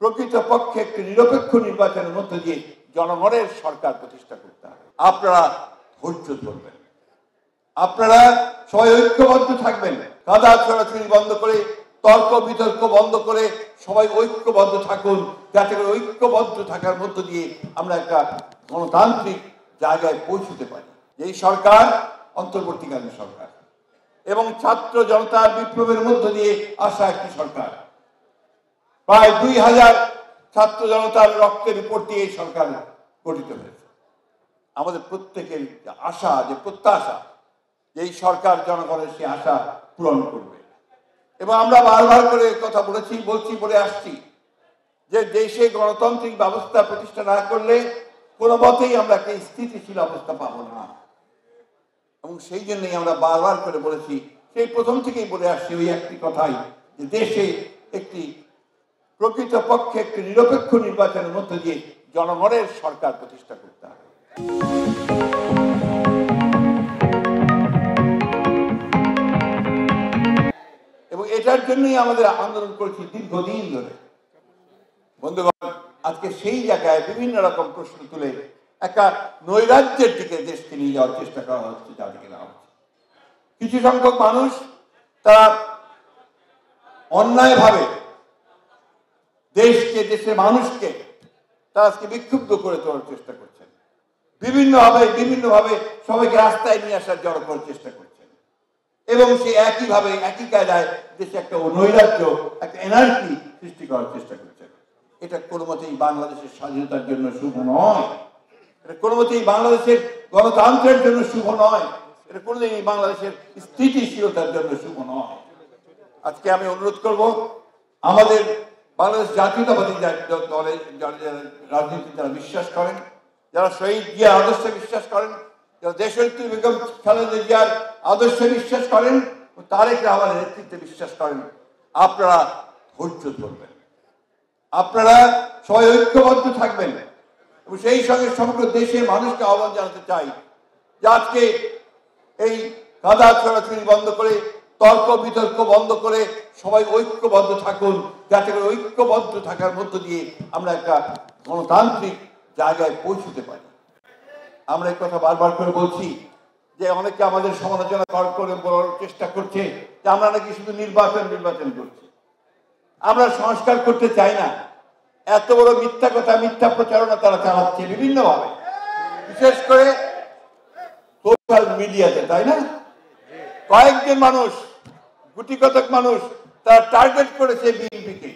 প্রকৃতপক্ষে একটি নিরপেক্ষ নির্বাচনের মধ্য দিয়ে জনগণের সরকার প্রতিষ্ঠা করতে হবে। আপনারা ধৈর্য ধরবেন, আপনারা সবাই ঐক্যবদ্ধ থাকবেন, কাদা ছড়াছড়ি বন্ধ করে, তর্ক বিতর্ক বন্ধ করে সবাই ঐক্যবদ্ধ থাকুন, যাতে করে ঐক্যবদ্ধ থাকার মধ্য দিয়ে আমরা একটা গণতান্ত্রিক জায়গায় পৌঁছতে পারি। এই সরকার অন্তর্বর্তীকালীন সরকার এবং ছাত্র জনতার বিপ্লবের মধ্য দিয়ে আসা একটি সরকার। প্রায় 2000 ছাত্র জনতার রক্তের উপর দিয়ে এই সরকার গঠিত হয়েছে। আমাদের প্রত্যেকের আশা, যে প্রত্যাশা, যে এই সরকার জনগণের সেই আশা পূরণ করবে। এবং আমরা বারবার করে কথা বলে আসছি যে দেশে গণতান্ত্রিক ব্যবস্থা প্রতিষ্ঠা না করলে কোনো মতেই আমরা একটা স্থিতিশীল অবস্থা পাবো না। এবং সেই জন্যই আমরা বারবার করে বলেছি, সেই প্রথম থেকেই বলে আসছি ওই একটি কথাই, যে দেশে একটি প্রকৃতপক্ষে একটি নিরপেক্ষ নির্বাচনের মধ্য দিয়ে জনগণের সরকার প্রতিষ্ঠা করতে হবে। এবং এটার জন্যই আমাদের আন্দোলন করেছি দীর্ঘদিন ধরে। বন্ধুগণ, আজকে সেই জায়গায় বিভিন্ন রকম প্রশ্ন তুলে একটা নৈরাজ্যের দিকে দেশকে নিয়ে যাওয়ার চেষ্টা করা হচ্ছে, যাদেরকে নেওয়া হচ্ছে। কিছু সংখ্যক মানুষ তারা অন্যায়ভাবে দেশকে, দেশের মানুষকে তারা আজকে বিক্ষুব্ধ করে তোলার চেষ্টা করছেন, বিভিন্নভাবে সবাইকে রাস্তায় নিয়ে আসার জড়ো করার চেষ্টা করছেন, এবং সে একইভাবে একই কায়দায় দেশে একটা নৈরাজ্য, একটা এনার্জি সৃষ্টি করার চেষ্টা করছেন। এটা কোনো মতেই বাংলাদেশের স্বাধীনতার জন্য শুভ নয়, এটা কোনো মতেই বাংলাদেশের গণতন্ত্রের জন্য শুভ নয়, এটা কোনোদিনই বাংলাদেশের স্থিতিশীলতার জন্য শুভ নয়। আজকে আমি অনুরোধ করব, আমাদের বাংলাদেশ জাতীয়তাবাদী দলের রাজনীতি যারা বিশ্বাস করেন, যারা শহীদ জিয়ার আদর্শে বিশ্বাস করেন, যারা দেশনেত্রী বেগম খালেদা জিয়ার আদর্শে বিশ্বাস করেন, তারেক রহমানের নেতৃত্বে বিশ্বাস করেন, আপনারা ধৈর্য ধরবেন, আপনারা সবাই ঐক্যবদ্ধ থাকবেন। এবং সেই সঙ্গে সমগ্র দেশের মানুষকে আহ্বান জানাতে চাই যে আজকে এই কাদা ছড়াছড়ি বন্ধ করে, তর্ক বিতর্ক বন্ধ করে সবাই ঐক্যবদ্ধ থাকুন, যাতে করে ঐক্যবদ্ধ থাকার মধ্য দিয়ে আমরা একটা গণতান্ত্রিক জায়গায় পৌঁছতে পারি। আমরা এই কথা বারবার করে বলছি যে অনেকে আমাদের সমালোচনা করে বলার চেষ্টা করছে যে আমরা নাকি শুধু নির্বাচন করছি, আমরা সংস্কার করতে চাই না। এত বড় মিথ্যা কথা, মিথ্যা প্রচারণা তারা চালাচ্ছে বিভিন্নভাবে, বিশেষ করে সোশ্যাল মিডিয়াতে, তাই না? কয়েকজন মানুষ, গুটি কতক মানুষ তারা টার্গেট করেছে বিএনপিকে,